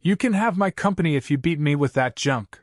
You can have my company if you beat me with that junk.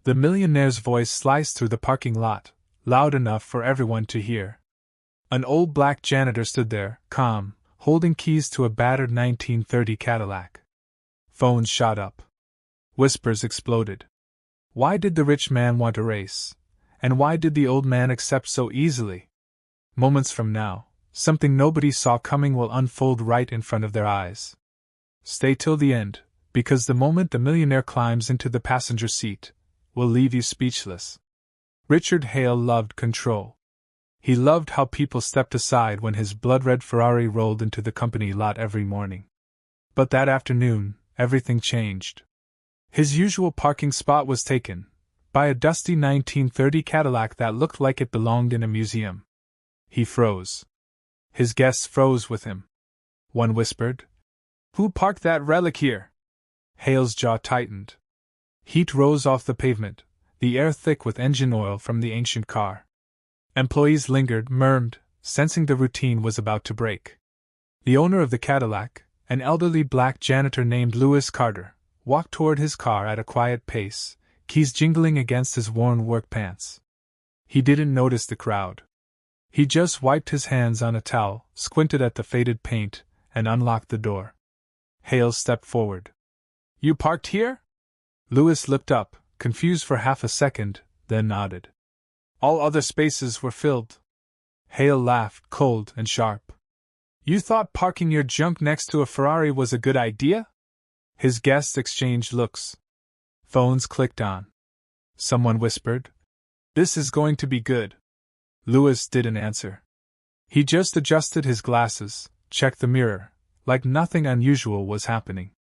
The millionaire's voice sliced through the parking lot, loud enough for everyone to hear. An old black janitor stood there, calm, holding keys to a battered 1930 Cadillac. Phones shot up. Whispers exploded. Why did the rich man want a race? And why did the old man accept so easily? Moments from now, something nobody saw coming will unfold right in front of their eyes. Stay till the end, because the moment the millionaire climbs into the passenger seat, will leave you speechless. Richard Hale loved control. He loved how people stepped aside when his blood-red Ferrari rolled into the company lot every morning. But that afternoon, everything changed. His usual parking spot was taken by a dusty 1930 Cadillac that looked like it belonged in a museum. He froze. His guests froze with him. One whispered, "Who parked that relic here?" Hale's jaw tightened. Heat rose off the pavement, the air thick with engine oil from the ancient car. Employees lingered, murmured, sensing the routine was about to break. The owner of the Cadillac, an elderly black janitor named Lewis Carter, walked toward his car at a quiet pace, keys jingling against his worn work pants. He didn't notice the crowd. He just wiped his hands on a towel, squinted at the faded paint, and unlocked the door. Hale stepped forward. "You parked here?" Lewis looked up, confused for half a second, then nodded. "All other spaces were filled." Hale laughed, cold and sharp. "You thought parking your junk next to a Ferrari was a good idea?" His guests exchanged looks. Phones clicked on. Someone whispered, "This is going to be good." Lewis didn't answer. He just adjusted his glasses, checked the mirror, like nothing unusual was happening.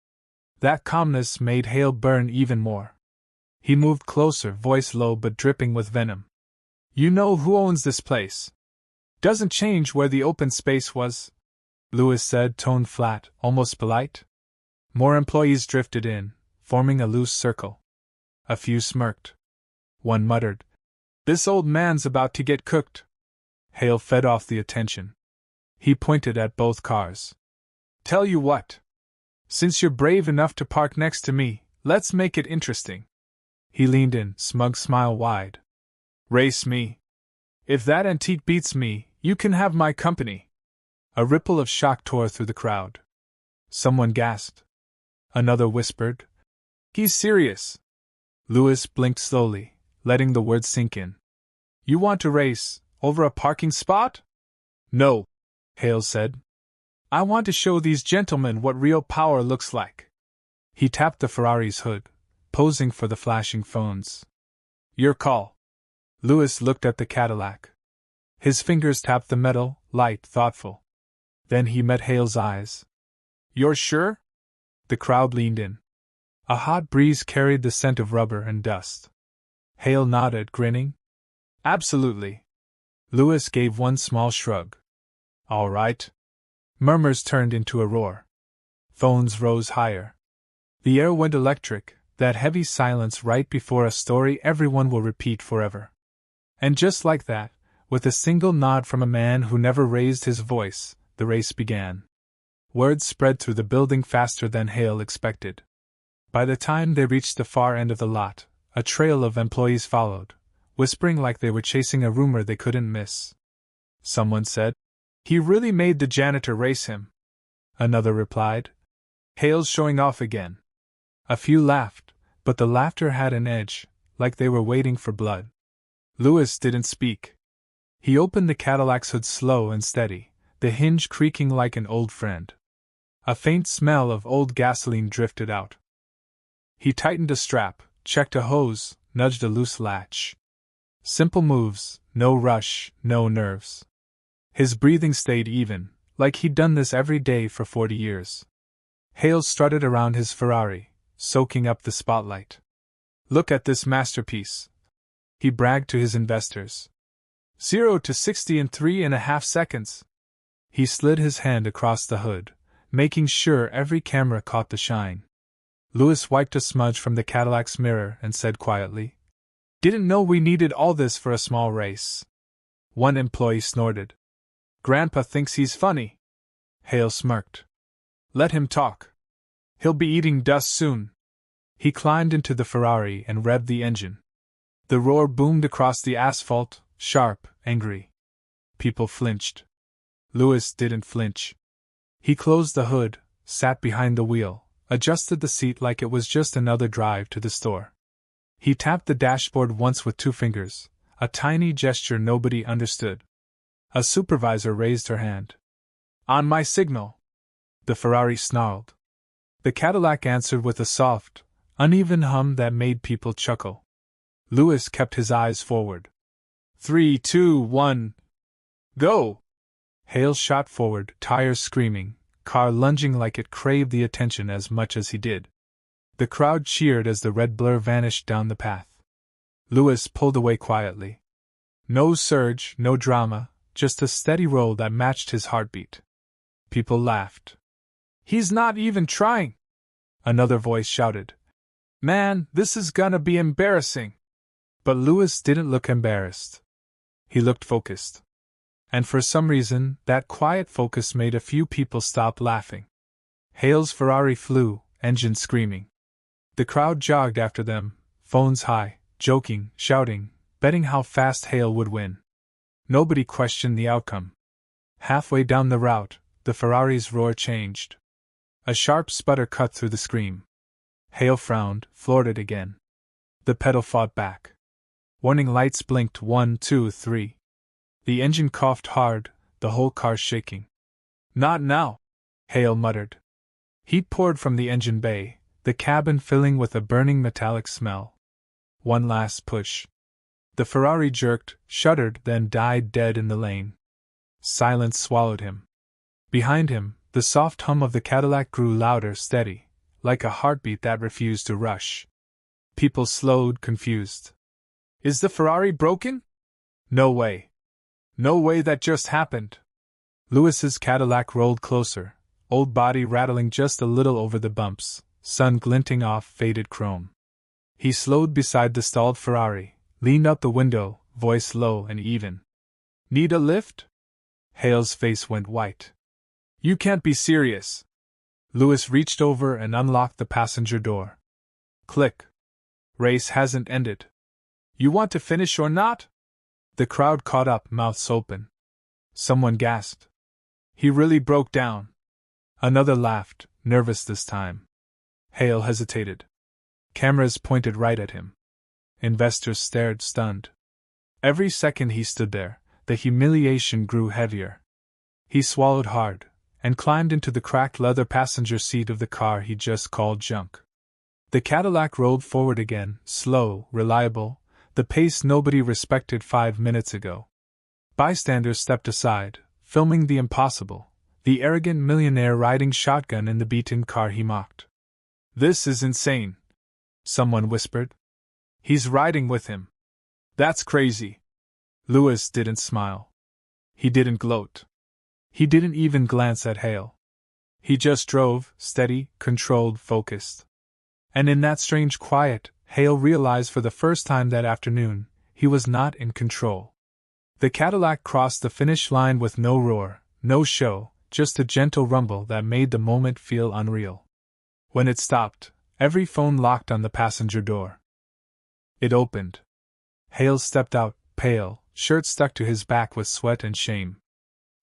That calmness made Hale burn even more. He moved closer, voice low but dripping with venom. "You know who owns this place? Doesn't change where the open space was," Lewis said, tone flat, almost polite. More employees drifted in, forming a loose circle. A few smirked. One muttered, "This old man's about to get cooked." Hale fed off the attention. He pointed at both cars. "Tell you what. Since you're brave enough to park next to me, let's make it interesting." He leaned in, smug smile wide. "Race me. If that antique beats me, you can have my company." A ripple of shock tore through the crowd. Someone gasped. Another whispered, "He's serious." Lewis blinked slowly, letting the words sink in. "You want to race, over a parking spot?" "No," Hale said. "I want to show these gentlemen what real power looks like." He tapped the Ferrari's hood, posing for the flashing phones. "Your call." Lewis looked at the Cadillac. His fingers tapped the metal, light, thoughtful. Then he met Hale's eyes. "You're sure?" The crowd leaned in. A hot breeze carried the scent of rubber and dust. Hale nodded, grinning. "Absolutely." Lewis gave one small shrug. "All right." Murmurs turned into a roar. Phones rose higher. The air went electric, that heavy silence right before a story everyone will repeat forever. And just like that, with a single nod from a man who never raised his voice, the race began. Words spread through the building faster than Hale expected. By the time they reached the far end of the lot, a trail of employees followed, whispering like they were chasing a rumor they couldn't miss. Someone said, "He really made the janitor race him." Another replied, "Hale's showing off again." A few laughed, but the laughter had an edge, like they were waiting for blood. Lewis didn't speak. He opened the Cadillac's hood slow and steady, the hinge creaking like an old friend. A faint smell of old gasoline drifted out. He tightened a strap, checked a hose, nudged a loose latch. Simple moves, no rush, no nerves. His breathing stayed even, like he'd done this every day for 40 years. Hale strutted around his Ferrari, soaking up the spotlight. "Look at this masterpiece," he bragged to his investors. 0 to 60 in 3.5 seconds. He slid his hand across the hood, making sure every camera caught the shine. Lewis wiped a smudge from the Cadillac's mirror and said quietly, "Didn't know we needed all this for a small race." One employee snorted. "Grandpa thinks he's funny." Hale smirked. "Let him talk. He'll be eating dust soon. He climbed into the Ferrari and revved the engine. The roar boomed across the asphalt, sharp, angry. People flinched. Louis didn't flinch. He closed the hood, sat behind the wheel, adjusted the seat like it was just another drive to the store. He tapped the dashboard once with 2 fingers, a tiny gesture nobody understood. A supervisor raised her hand. On my signal. The Ferrari snarled. The Cadillac answered with a soft, uneven hum that made people chuckle. Louis kept his eyes forward. 3, 2, 1. Go! Hale shot forward, tires screaming, car lunging like it craved the attention as much as he did. The crowd cheered as the red blur vanished down the path. Louis pulled away quietly. No surge, no drama, just a steady roll that matched his heartbeat. People laughed. He's not even trying! Another voice shouted. Man, this is gonna be embarrassing! But Louis didn't look embarrassed. He looked focused. And for some reason, that quiet focus made a few people stop laughing. Hale's Ferrari flew, engine screaming. The crowd jogged after them, phones high, joking, shouting, betting how fast Hale would win. Nobody questioned the outcome. Halfway down the route, the Ferrari's roar changed. A sharp sputter cut through the scream. Hale frowned, floored it again. The pedal fought back. Warning lights blinked 1, 2, 3. The engine coughed hard, the whole car shaking. Not now, Hale muttered. Heat poured from the engine bay, the cabin filling with a burning metallic smell. One last push. The Ferrari jerked, shuddered, then died dead in the lane. Silence swallowed him. Behind him, the soft hum of the Cadillac grew louder, steady, like a heartbeat that refused to rush. People slowed, confused. Is the Ferrari broken? No way. No way that just happened. Louis's Cadillac rolled closer, old body rattling just a little over the bumps, sun glinting off faded chrome. He slowed beside the stalled Ferrari, leaned out the window, voice low and even. Need a lift? Hale's face went white. You can't be serious. Louis reached over and unlocked the passenger door. Click. Race hasn't ended. You want to finish or not? The crowd caught up, mouths open. Someone gasped. He really broke down. Another laughed, nervous this time. Hale hesitated. Cameras pointed right at him. Investors stared, stunned. Every second he stood there, the humiliation grew heavier. He swallowed hard, and climbed into the cracked leather passenger seat of the car he just called junk. The Cadillac rolled forward again, slow, reliable, the pace nobody respected 5 minutes ago. Bystanders stepped aside, filming the impossible, the arrogant millionaire riding shotgun in the beaten car he mocked. This is insane, someone whispered. He's riding with him. That's crazy. Louis didn't smile. He didn't gloat. He didn't even glance at Hale. He just drove, steady, controlled, focused. And in that strange quiet, Hale realized for the first time that afternoon, he was not in control. The Cadillac crossed the finish line with no roar, no show, just a gentle rumble that made the moment feel unreal. When it stopped, every phone locked on the passenger door. It opened. Hale stepped out, pale, shirt stuck to his back with sweat and shame.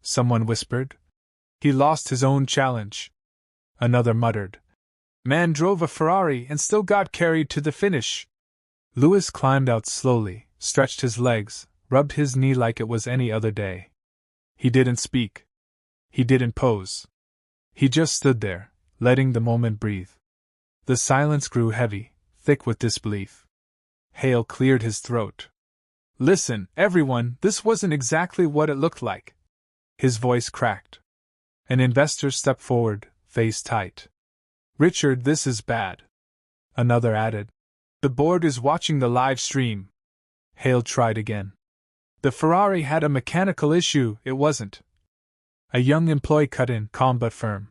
Someone whispered. He lost his own challenge. Another muttered. Man drove a Ferrari and still got carried to the finish. Louis climbed out slowly, stretched his legs, rubbed his knee like it was any other day. He didn't speak. He didn't pose. He just stood there, letting the moment breathe. The silence grew heavy, thick with disbelief. Hale cleared his throat. Listen, everyone, this wasn't exactly what it looked like. His voice cracked. An investor stepped forward, face tight. Richard, this is bad. Another added. The board is watching the live stream. Hale tried again. The Ferrari had a mechanical issue, it wasn't. A young employee cut in, calm but firm.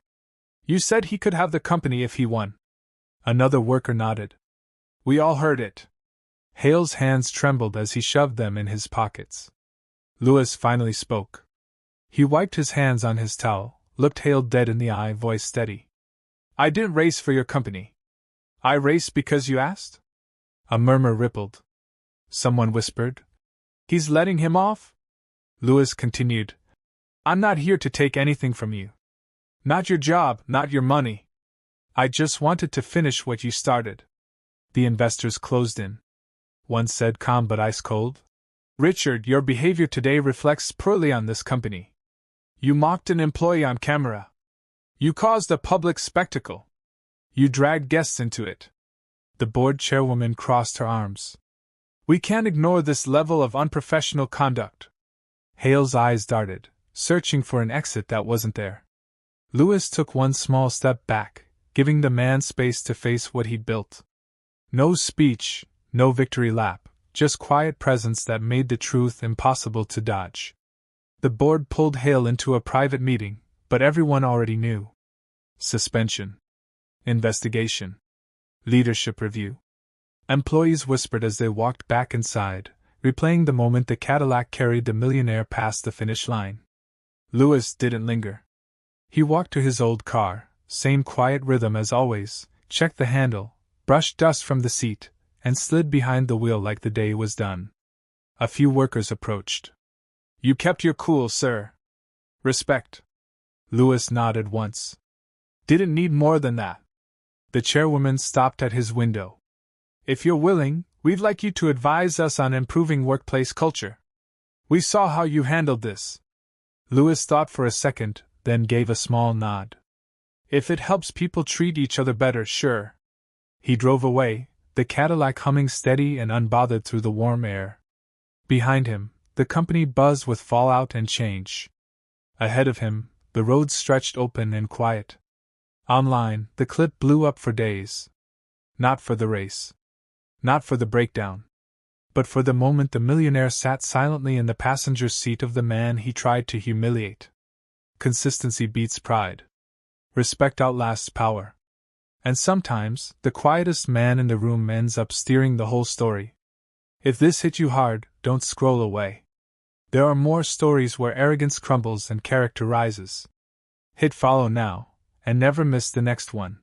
You said he could have the company if he won. Another worker nodded. We all heard it. Hale's hands trembled as he shoved them in his pockets. Louis finally spoke. He wiped his hands on his towel, looked Hale dead in the eye, voice steady. I didn't race for your company. I raced because you asked? A murmur rippled. Someone whispered, He's letting him off? Lewis continued, I'm not here to take anything from you. Not your job, not your money. I just wanted to finish what you started. The investors closed in. One said, calm but ice cold, Richard, your behavior today reflects poorly on this company. You mocked an employee on camera. You caused a public spectacle. You dragged guests into it. The board chairwoman crossed her arms. We can't ignore this level of unprofessional conduct. Hale's eyes darted, searching for an exit that wasn't there. Lewis took one small step back, giving the man space to face what he'd built. No speech, no victory lap, just quiet presence that made the truth impossible to dodge. The board pulled Hale into a private meeting, but everyone already knew. Suspension. Investigation. Leadership review. Employees whispered as they walked back inside, replaying the moment the Cadillac carried the millionaire past the finish line. Lewis didn't linger. He walked to his old car, same quiet rhythm as always, checked the handle, brushed dust from the seat, and slid behind the wheel like the day was done. A few workers approached. You kept your cool, sir. Respect. Lewis nodded once. Didn't need more than that. The chairwoman stopped at his window. If you're willing, we'd like you to advise us on improving workplace culture. We saw how you handled this. Lewis thought for a second, then gave a small nod. If it helps people treat each other better, sure. He drove away, the Cadillac humming steady and unbothered through the warm air. Behind him, the company buzzed with fallout and change. Ahead of him, the road stretched open and quiet. Online, the clip blew up for days. Not for the race. Not for the breakdown. But for the moment the millionaire sat silently in the passenger's seat of the man he tried to humiliate. Consistency beats pride. Respect outlasts power. And sometimes, the quietest man in the room ends up steering the whole story. If this hit you hard, don't scroll away. There are more stories where arrogance crumbles and character rises. Hit follow now, and never miss the next one.